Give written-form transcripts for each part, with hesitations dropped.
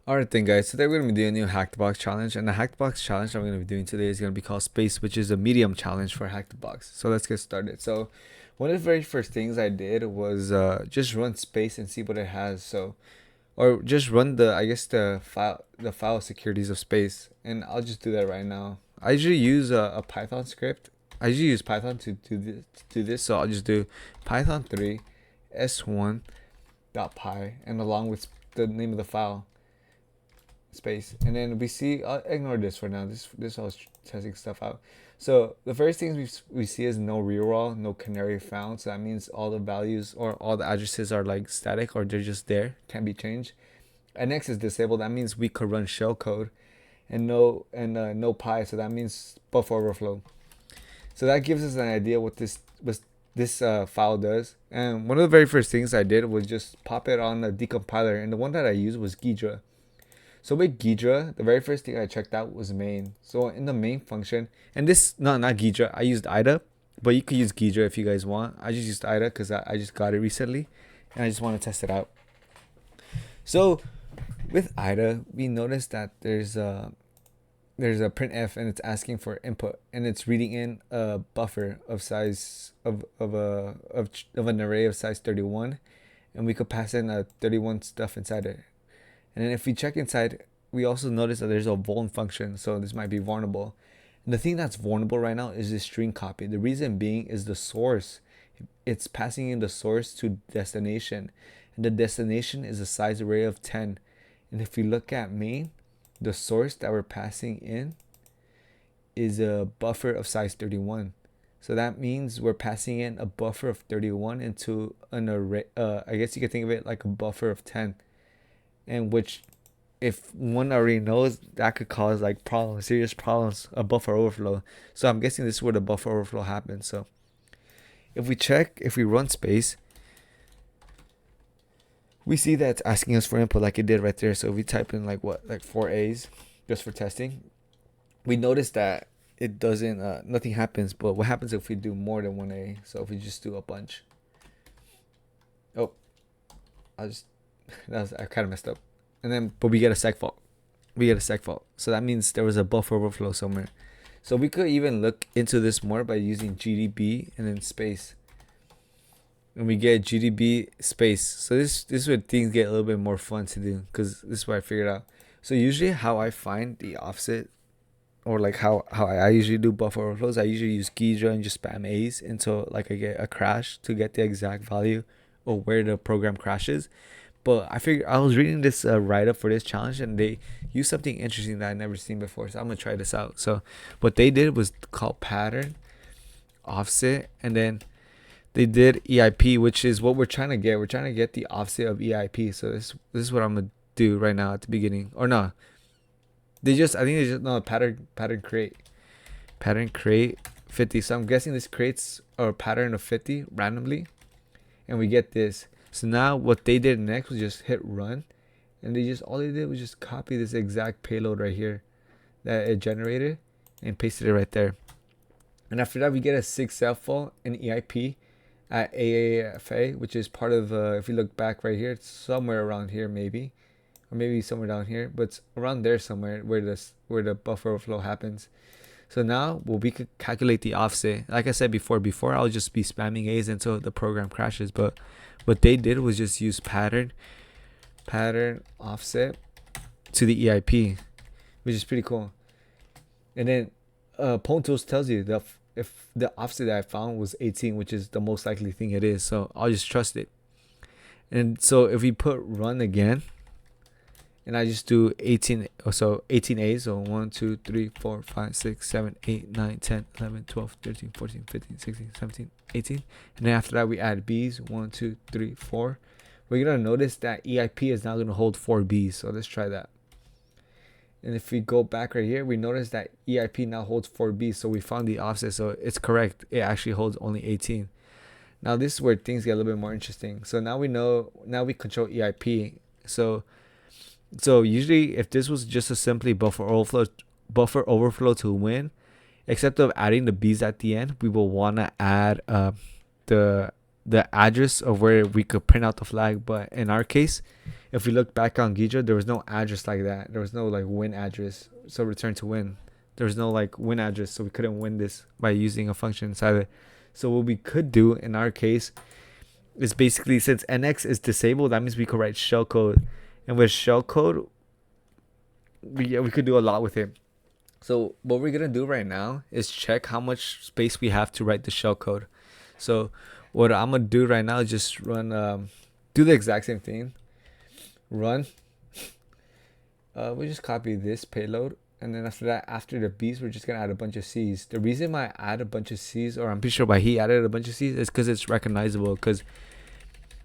Alright then guys, today we're going to be doing a new Hack the Box challenge, and the Hack the Box challenge I'm going to be doing today is going to be called Space, which is a medium challenge for Hack the Box. So let's get started. So one of the very first things I did was just run Space and see what it has. So, or just run the file securities of Space, and I'll just do that right now. I usually use a Python script. I usually use Python to do this, so I'll just do Python 3 s1.py and along with the name of the file Space, and then we see, I'll ignore this for now, this I was testing stuff out. So the first things we see is no reroll, no canary found, so that means all the values or all the addresses are like static, or they're just there, can't be changed. And next is disabled, that means we could run shellcode. And no pi, so that means buffer overflow. So that gives us an idea what this file does. And one of the very first things I did was just pop it on a decompiler, and the one that I used was Ghidra. So with Ghidra, the very first thing I checked out was main. So in the main function, and this, no, not Ghidra, I used IDA, but you could use Ghidra if you guys want. I just used IDA because I just got it recently, and I just want to test it out. So with IDA, we noticed that there's a printf, and it's asking for input, and it's reading in a buffer of size of an array of size 31, and we could pass in a 31 stuff inside it. And then if we check inside, we also notice that there's a vuln function, so this might be vulnerable. And the thing that's vulnerable right now is this string copy. The reason being is the source. It's passing in the source to destination, and the destination is a size array of 10. And if we look at main, the source that we're passing in is a buffer of size 31. So that means we're passing in a buffer of 31 into an array. I guess you could think of it like a buffer of 10. And which, if one already knows, that could cause like problems, serious problems, a buffer overflow. So I'm guessing this is where the buffer overflow happens. So if we run Space, we see that it's asking us for input like it did right there. So if we type in like 4 A's just for testing, we notice that it doesn't, nothing happens. But what happens if we do more than 1 A? So if we just do a bunch, oh, I kind of messed up. And then, but we get a seg fault. So that means there was a buffer overflow somewhere. So we could even look into this more by using GDB and then space. And we get GDB space. So this is where things get a little bit more fun to do, because this is what I figured out. So usually how I find the offset, or like how I usually do buffer overflows, I usually use Ghidra and just spam A's until like I get a crash to get the exact value or where the program crashes. But I figured, I was reading this write-up for this challenge, and they used something interesting that I'd never seen before. So I'm going to try this out. So what they did was called pattern, offset, and then they did EIP, which is what we're trying to get. We're trying to get the offset of EIP. So this is what I'm going to do right now at the beginning. Or no. Pattern create 50. So I'm guessing this creates a pattern of 50 randomly. And we get this. So now what they did next was just hit run, and all they did was just copy this exact payload right here that it generated and pasted it right there. And after that, we get a 6 file in EIP at AAFA, which is part of, if you look back right here, it's somewhere around here maybe, or maybe somewhere down here, but it's around there somewhere where the buffer overflow happens. So now, well, we could calculate the offset. Like I said before I'll just be spamming A's until the program crashes. But what they did was just use pattern offset to the EIP, which is pretty cool. And then Pwn Tools tells you that if the offset that I found was 18, which is the most likely thing it is. So I'll just trust it. And so if we put run again, and I just do 18 A's, so 1, 2, 3, 4, 5, 6, 7, 8, 9, 10, 11, 12, 13, 14, 15, 16, 17, 18. And then after that, we add B's, 1, 2, 3, 4. We're going to notice that EIP is now going to hold 4 B's. So let's try that. And if we go back right here, we notice that EIP now holds 4 B's. So we found the offset. So it's correct. It actually holds only 18. Now this is where things get a little bit more interesting. So now we control EIP. So usually if this was just a simply buffer overflow to win, except of adding the B's at the end, we will want to add the the address of where we could print out the flag. But in our case, if we look back on Ghidra, there was no address like that. There was no like win address. So return to win. There was no like win address, so we couldn't win this by using a function inside it. So what we could do in our case is basically, since NX is disabled, that means we could write shellcode, and with shellcode, we could do a lot with it. So what we're gonna do right now is check how much space we have to write the shellcode. So what I'm gonna do right now is just run, do the exact same thing. Run. We just copy this payload, and then after that, after the B's, we're just gonna add a bunch of C's. The reason why I add a bunch of C's, or I'm pretty sure why he added a bunch of C's, is because it's recognizable. Because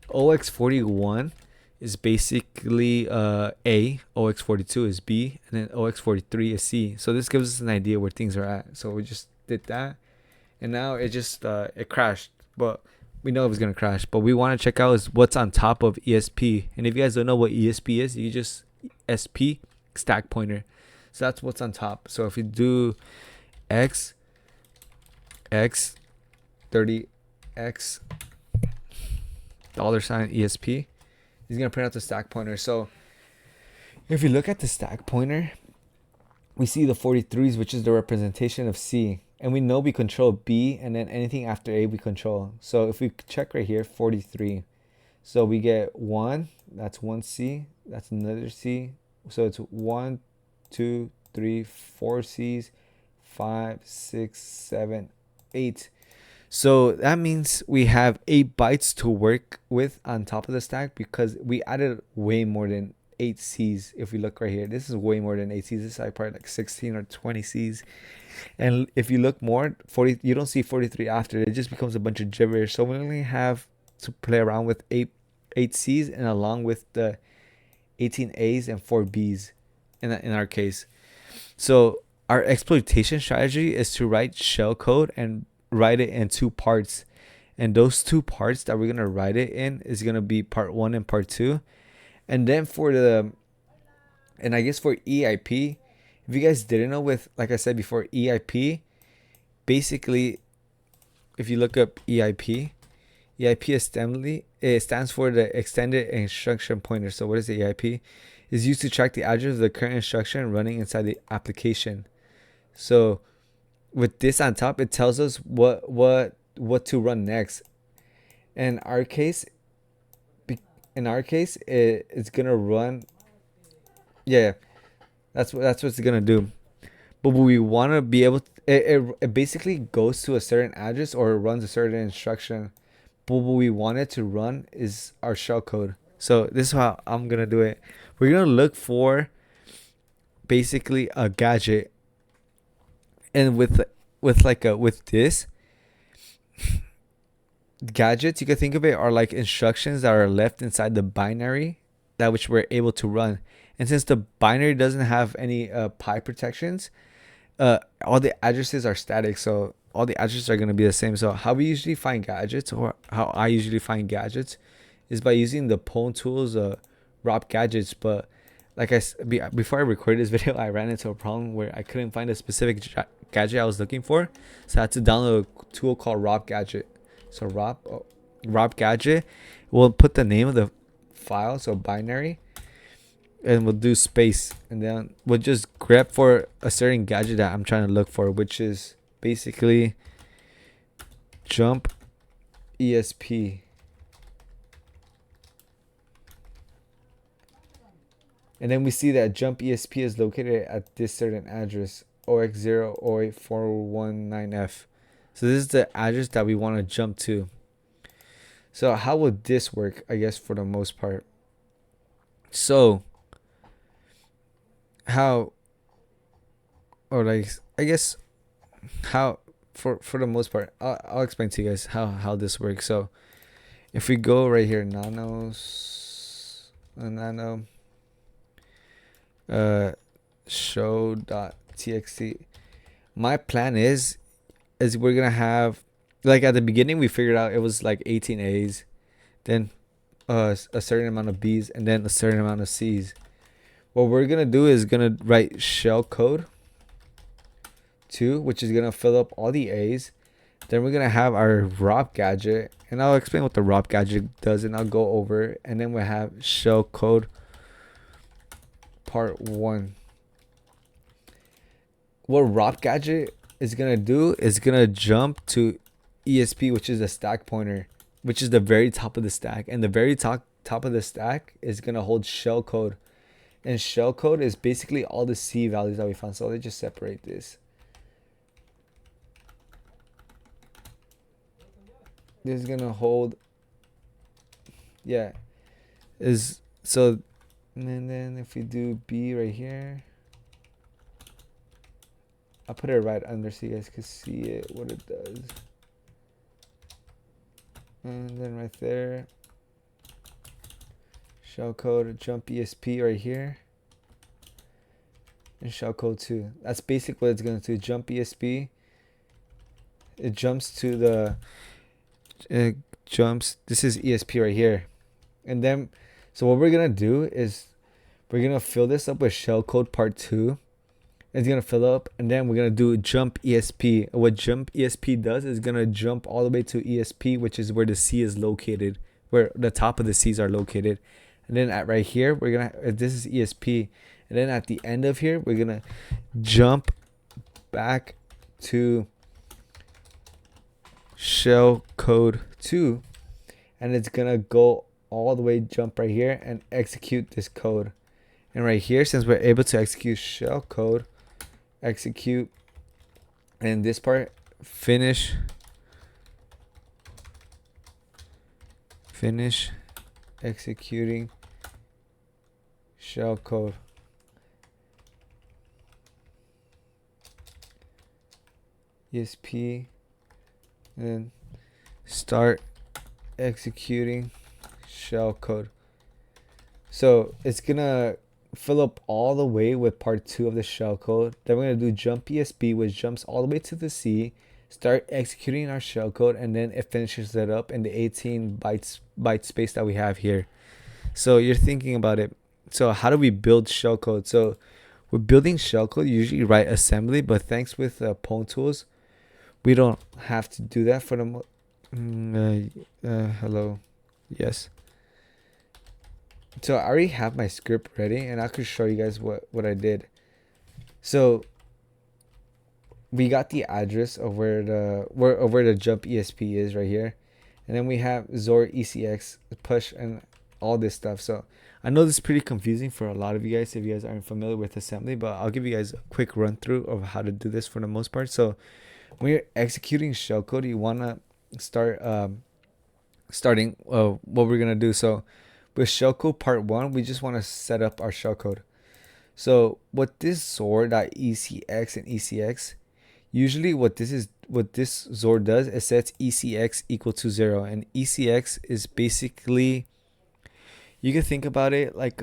OX41 is basically A, OX42 is B, and then OX43 is C. So this gives us an idea where things are at. So we just did that, and now it just it crashed, but we know it was gonna crash. But we want to check out is what's on top of ESP. And if you guys don't know what ESP is, you just SP stack pointer. So that's what's on top. So if we do X 30X $ESP, he's gonna print out the stack pointer. So if you look at the stack pointer, we see the 43s, which is the representation of C, and we know we control B, and then anything after A we control. So if we check right here, 43, so we get 1, that's 1 C, that's another C, so it's 1 2 3 4 C's, 5 6 7 8. So that means we have 8 bytes to work with on top of the stack, because we added way more than 8 C's. If we look right here, this is way more than 8 C's. This is like probably like 16 or 20 C's. And if you look more, 40, you don't see 43 after it. It just becomes a bunch of gibberish. So we only have to play around with 8 C's, and along with the 18 A's and 4 B's in our case. So our exploitation strategy is to write shellcode and write it in 2 parts. And those 2 parts that we're going to write it in is going to be part 1 and part 2. And then and I guess for EIP, if you guys didn't know, with, like I said before, EIP, basically, if you look up EIP assembly, it stands for the extended instruction pointer. So what is the EIP? Is used to track the address of the current instruction running inside the application. So with this on top, it tells us what to run next. In our case, it's gonna run. Yeah, that's what it's gonna do. But we want to be able to, it basically goes to a certain address, or it runs a certain instruction. But what we want it to run is our shellcode. So this is how I'm gonna do it. We're gonna look for basically a gadget, and with this gadgets, you can think of it are like instructions that are left inside the binary that which we're able to run. And since the binary doesn't have any pi protections, all the addresses are static, so all the addresses are going to be the same. So how we usually find gadgets, or how I usually find gadgets, is by using the Pwn tools ROP gadgets. But like before I recorded this video, I ran into a problem where I couldn't find a specific gadget I was looking for, so I had to download a tool called ROP gadget. So ROP gadget, we'll put the name of the file, so binary, and we'll do space, and then we'll just grep for a certain gadget that I'm trying to look for, which is basically jump ESP. And then we see that jump ESP is located at this certain address, OX0084119F. So this is the address that we want to jump to. So how would this work, I guess, for the most part? So how, or like, I guess how, for the most part, I'll explain to you guys how this works. So if we go right here, nano show.txt, my plan is we're gonna have, like, at the beginning we figured out it was like 18 A's, then a certain amount of B's, and then a certain amount of C's. What we're gonna do is gonna write shell code 2, which is gonna fill up all the A's. Then we're gonna have our ROP gadget, and I'll explain what the ROP gadget does, and I'll go over it. And then we have shell code part 1. What ROP gadget is gonna do is gonna jump to ESP, which is a stack pointer, which is the very top of the stack, and the very top of the stack is gonna hold shell code, and shell code is basically all the C values that we found. So let's just separate this. This is gonna hold, yeah, is so, and then if we do B right here, I'll put it right under so you guys can see it, what it does. And then right there, shellcode jump ESP right here, and shellcode 2. That's basically what it's going to do. Jump ESP. It jumps to the, it jumps. This is ESP right here, and then so what we're gonna do is we're gonna fill this up with shellcode part 2. It's gonna fill up, and then we're gonna do jump ESP. What jump ESP does is gonna jump all the way to ESP, which is where the C is located, where the top of the C's are located. And then at right here, we're gonna, this is ESP, and then at the end of here, we're gonna jump back to shell code 2, and it's gonna go all the way, jump right here and execute this code. And right here, since we're able to execute shell code, execute, and this part, finish executing shell code. ESP, and then start executing shell code. So it's gonna fill up all the way with part 2 of the shell code. Then we're gonna do jump ESP, which jumps all the way to the C, start executing our shell code, and then it finishes it up in the 18 byte space that we have here. So you're thinking about it. So how do we build shell code? So we're building shell code, you usually write assembly, but thanks with Pwn tools, we don't have to do that for the hello, yes. So I already have my script ready, and I could show you guys what I did. So we got the address of where the jump ESP is right here, and then we have Zor ECX push and all this stuff. So I know this is pretty confusing for a lot of you guys if you guys aren't familiar with assembly, but I'll give you guys a quick run through of how to do this for the most part. So when you're executing shellcode, you wanna starting what we're gonna do. So with shellcode part 1, we just want to set up our shellcode. So what this Zor.ECX and ECX, usually what this Zor does, it sets ECX equal to 0, and ECX is basically, you can think about it like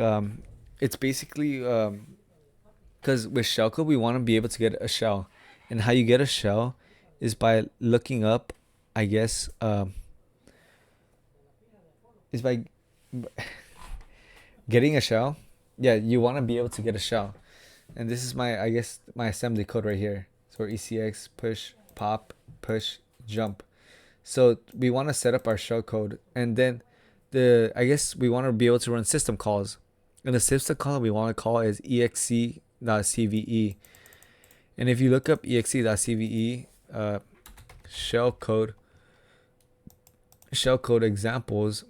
it's basically because with shellcode we want to be able to get a shell, and how you get a shell is by looking up, I guess, is by getting a shell. Yeah, you want to be able to get a shell, and this is my, I guess, my assembly code right here. So ECX push pop push jump. So we want to set up our shell code, and then I guess we want to be able to run system calls, and the system call we want to call is exe.cve. And if you look up exe.cve shellcode examples,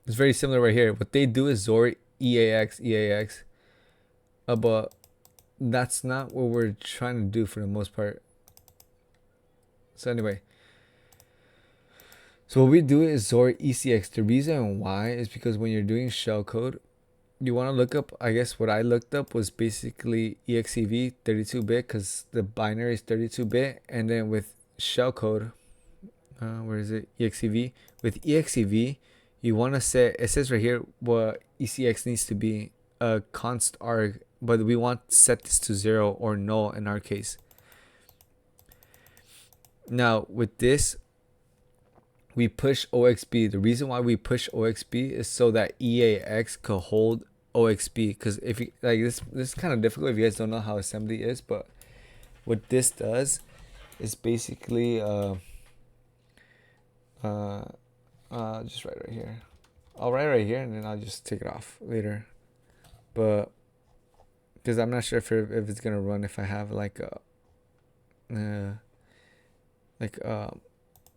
it's very similar right here. What they do is Zor EAX, but that's not what we're trying to do for the most part. So anyway, so what we do is Zor ECX. The reason why is because when you're doing shellcode, you want to look up, I guess what I looked up was basically EXEV 32-bit, because the binary is 32-bit, and then with shellcode, where is it? EXEV. With EXEV, you want to set, it says right here what ECX needs to be, a const arg, but we want to set this to 0 or null in our case. Now with this, we push OXB. The reason why we push OXB is so that EAX could hold OXB, because if you like this is kind of difficult if you guys don't know how assembly is, but what this does is basically just write right here. I'll write right here and then I'll just take it off later. But because I'm not sure if it's gonna run if I have like like I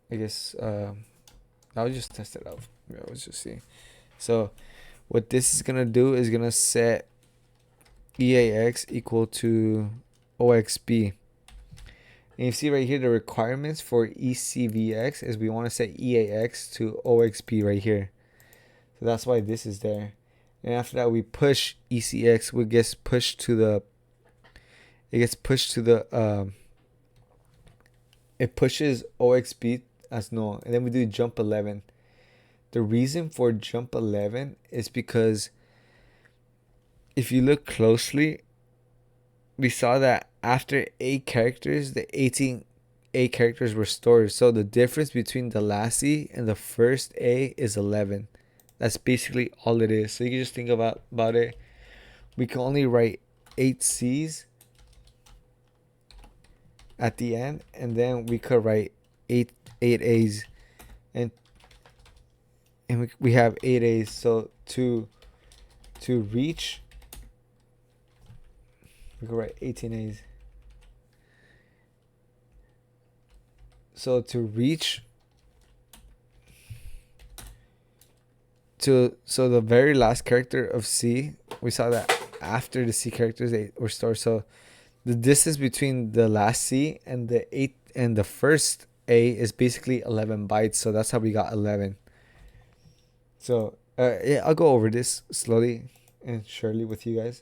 guess I'll just test it out. Yeah, let's just see. So what this is gonna do is gonna set EAX equal to OXB. And you see right here the requirements for ECVX is we want to set EAX to OXB right here. So that's why this is there. And after that we push ECX, it gets pushed to the it pushes OXB as null. And then we do jump 11. The reason for jump 11 is because if you look closely, we saw that after 8 characters, the 18 A characters were stored. So the difference between the last C and the first A is 11. That's basically all it is. So you can just think about it. We can only write 8 C's at the end, and then we could write 8 A's, and we have 8 A's. So to reach, we could write 18 A's. So to reach so the very last character of C, we saw that after the C characters they were stored. So the distance between the last C and the first A is basically 11 bytes. So that's how we got 11. So yeah, I'll go over this slowly and surely with you guys.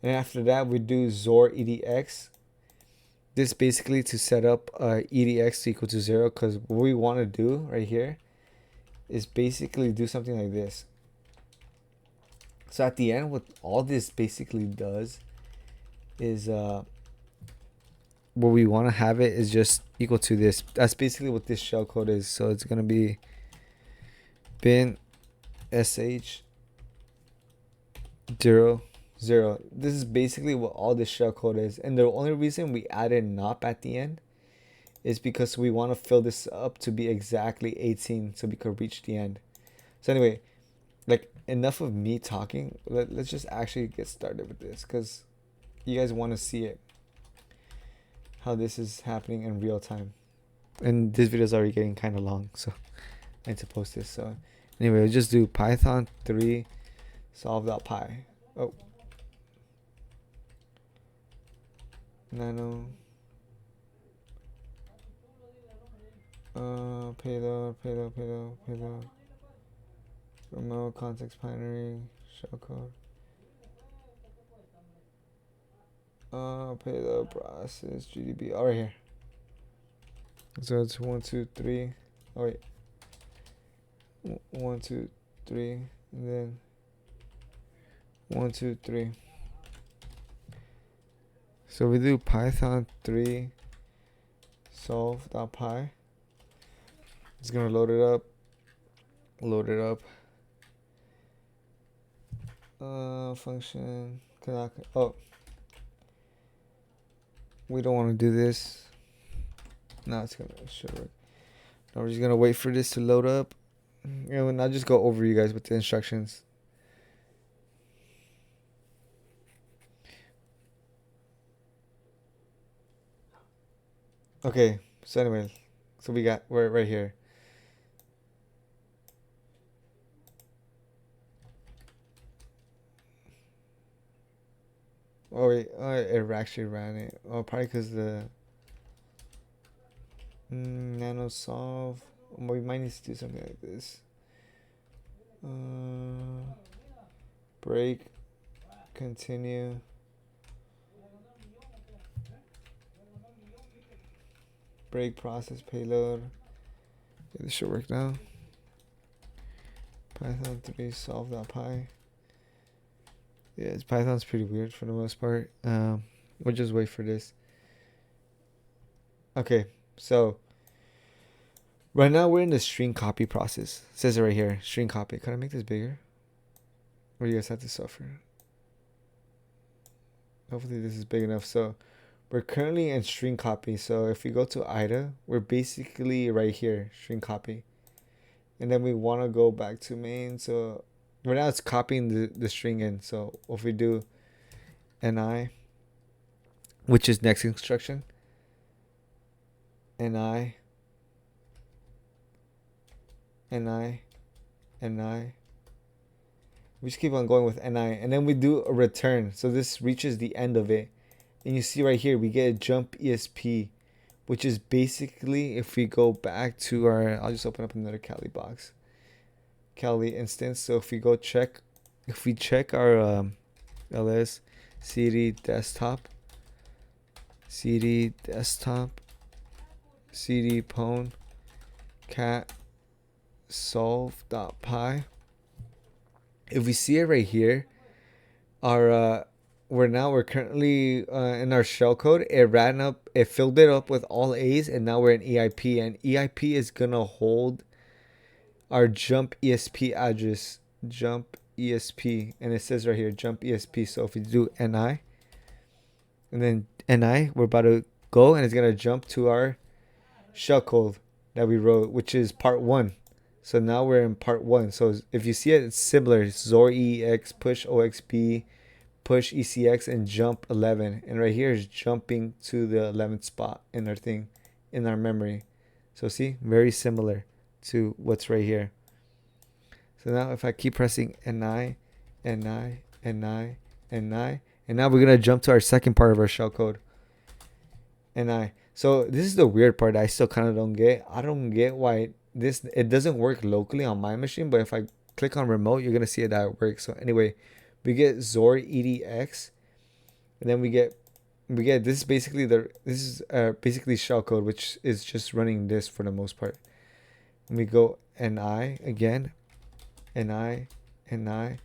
And after that, we do XOR EDX. This basically to set up EDX to equal to 0, because what we want to do right here is basically do something like this. So at the end, what all this basically does is what we want to have it is just equal to this. That's basically what this shellcode is. So it's gonna be bin sh 0 0. This is basically what all this shellcode is, and the only reason we added NOP at the end is because we want to fill this up to be exactly 18 so we could reach the end. So anyway, like enough of me talking. Let's just actually get started with this, because you guys want to see it, how this is happening in real time. And this video is already getting kind of long, so I need to post this. So anyway, we'll just do Python 3 solve.py. Oh, nano payload remote context binary shellcode payload process GDB. All right, here. So it's 1 2 3. Oh wait, 1 2 3, and then 1 2 3. So we do Python 3 solve.py. It's gonna load it up. Function cannot. Oh, we don't want to do this. No, it should work. Now we're just gonna wait for this to load up. And I'll just go over you guys with the instructions. Okay, so anyway, so we're right here. Oh wait, it actually ran it. Oh, probably because the nano solve. We might need to do something like this. Break, continue. Break process payload. Okay, this should work now. Python 3 solve.py. Yeah, Python's pretty weird for the most part. We'll just wait for this. Okay, so right now we're in the string copy process. It says it right here, string copy. Can I make this bigger? Or do you guys have to suffer? Hopefully this is big enough. So we're currently in string copy. So if we go to IDA, we're basically right here, string copy. And then we want to go back to main. So right now it's copying the string in. So if we do NI, which is next instruction, NI, NI, NI. We just keep on going with NI. And then we do a return. So this reaches the end of it. And you see right here, we get a jump ESP, which is basically, if we go back to our, I'll just open up another Kali box. Kali instance. So if we go check, if we check our ls cd desktop, cd desktop, cd pwn, cat solve.py. If we see it right here, our we're currently in our shellcode. It filled it up with all A's, and now we're in EIP, and EIP is gonna hold our jump ESP address, jump ESP, and it says right here jump ESP. So if we do NI, and then NI, we're about to go, and it's gonna jump to our shellcode that we wrote, which is part 1. So now we're in part 1. So if you see it, it's similar. Zor EX, push OXB, push ECX, and jump 11. And right here is jumping to the 11th spot in our thing, in our memory. So see, very similar to what's right here. So now if I keep pressing NI, NI, NI, NI, and now we're going to jump to our second part of our shellcode. NI. So this is the weird part I still kind of don't get. I don't get why it doesn't work locally on my machine, but if I click on remote, you're going to see that it works. So anyway, we get Zor EDX, and then we get this is basically basically shellcode, which is just running this for the most part. And we go NI again, NI, NI,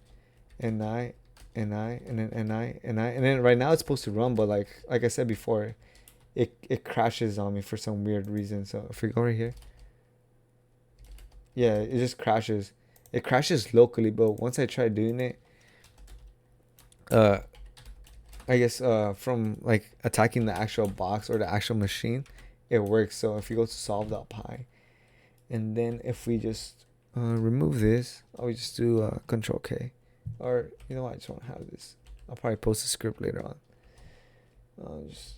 NI, NI, and then NI, NI, and then right now it's supposed to run, but like I said before, it crashes on me for some weird reason. So if we go right here, yeah, it just crashes. It crashes locally, but once I try doing it, I guess from like attacking the actual box or the actual machine, it works. So if you go to solve.py, and then if we just remove this, I'll just do Control K, or you know what, I just won't have this. I'll probably post a script later on. I'll just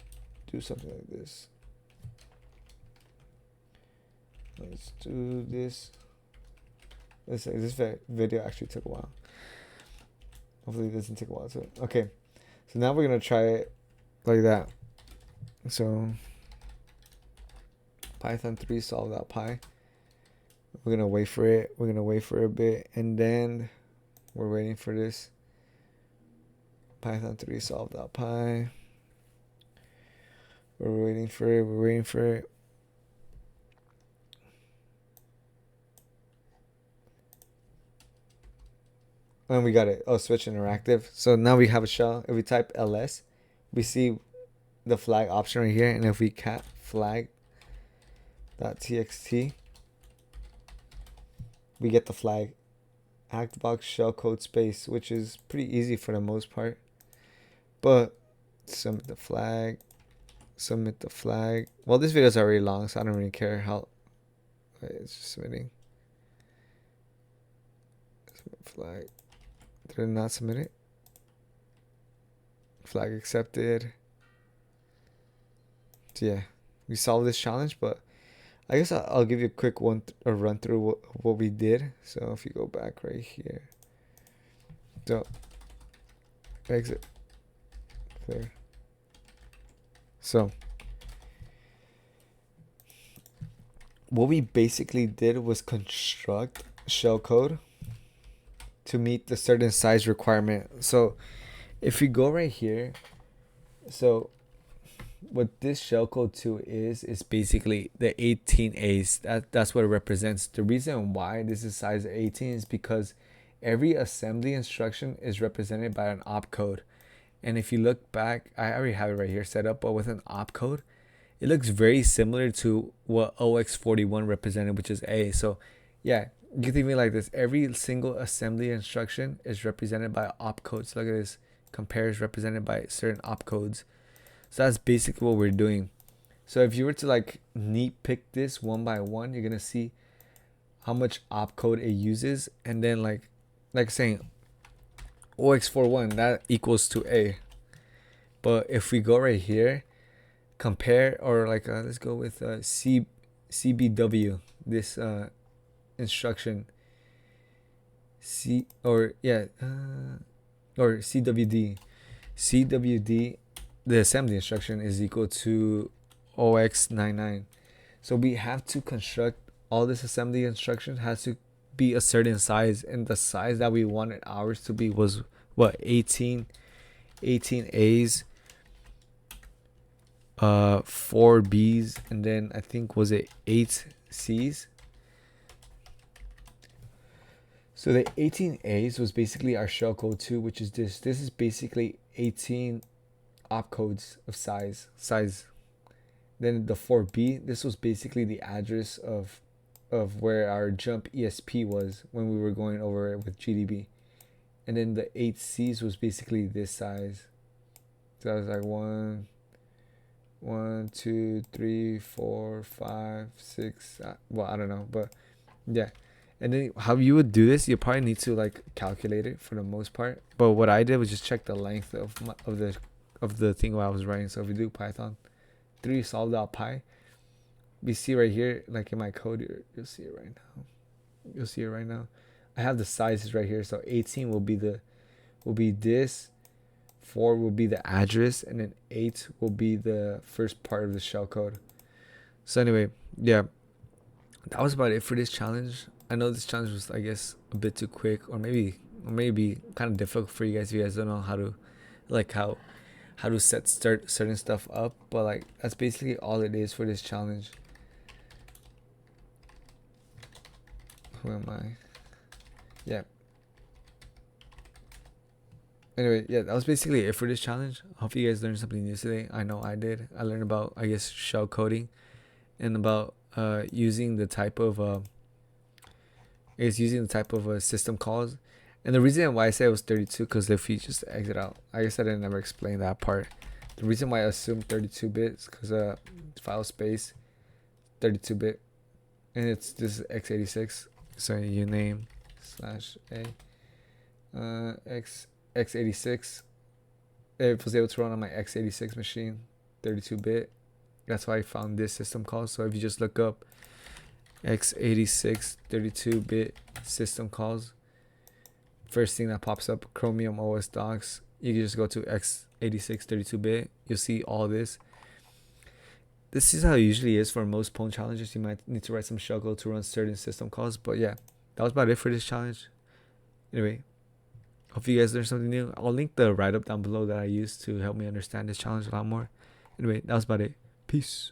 do something like this. Let's do this. This video actually took a while. Hopefully it doesn't take a while. So okay, so now we're gonna try it like that. So Python 3 solve.py. We're gonna wait for it. We're gonna wait for a bit, and then we're waiting for this. Python 3 solve.py. We're waiting for it. We're waiting for it. And we got it. Oh, switch interactive. So now we have a shell. If we type ls, we see the flag option right here. And if we cat flag.txt, we get the flag. Actbox shellcode space, which is pretty easy for the most part. But submit the flag. Submit the flag. Well, this video is already long, so I don't really care how. Wait, it's just submitting. Submit flag. Did it not submit it? Flag accepted. So yeah, we solved this challenge, but I guess I'll give you a quick run through what we did. So if you go back right here, so exit, clear. So what we basically did was construct shellcode to meet the certain size requirement. So if you go right here, so what this shellcode 2 is basically the 18A's. That's what it represents. The reason why this is size 18 is because every assembly instruction is represented by an opcode. And if you look back, I already have it right here set up, but with an opcode, it looks very similar to what OX41 represented, which is A. So yeah, you can think of it like this. Every single assembly instruction is represented by opcodes. Look at this. Compare is represented by certain opcodes. So that's basically what we're doing. So if you were to like neat pick this one by one, you're gonna see how much opcode it uses, and then like saying OX41 that equals to A. But if we go right here, compare, or like let's go with CBW, this instruction, or CWD, the assembly instruction is equal to OX99. So we have to construct all this assembly instruction has to be a certain size, and the size that we wanted ours to be was what, 18 A's, 4 B's, and then I think was it 8 C's. So the 18 A's was basically our shellcode 2, which is this. This is basically 18 opcodes of size. Then the 4B, this was basically the address of where our jump ESP was when we were going over it with GDB. And then the 8 C's was basically this size. So that was like 1, 2, 3, 4, 5, 6. Well, I don't know, but yeah. And then how you would do this, you probably need to like calculate it for the most part. But what I did was just check the length of the thing while I was writing. So if we do Python 3 solve.py, we see right here, like in my code, you'll see it right now. You'll see it right now. I have the sizes right here. So 18 will be this, 4 will be the address, and then 8 will be the first part of the shellcode. So anyway, yeah, that was about it for this challenge. I know this challenge was, I guess, a bit too quick, or maybe kind of difficult for you guys if you guys don't know how to, like how to start certain stuff up. But like that's basically all it is for this challenge. Who am I? Yeah. Anyway, yeah, that was basically it for this challenge. Hope you guys learned something new today. I know I did. I learned about, I guess, shell coding, and about using the type of system calls. And the reason why I say it was 32, because if you just exit out, I guess I didn't never explain that part. The reason why I assumed 32 bits because file space 32-bit, and this is x86. So uname /a x86. It was able to run on my x86 machine, 32-bit. That's why I found this system call. So if you just look up x86 32-bit system calls, first thing that pops up, Chromium OS docs. You can just go to x86 32-bit. You'll see all this. This is how it usually is for most Pwn challenges. You might need to write some shellcode to run certain system calls. But yeah, that was about it for this challenge. Anyway, hope you guys learned something new. I'll link the write-up down below that I used to help me understand this challenge a lot more. Anyway, that was about it. Peace.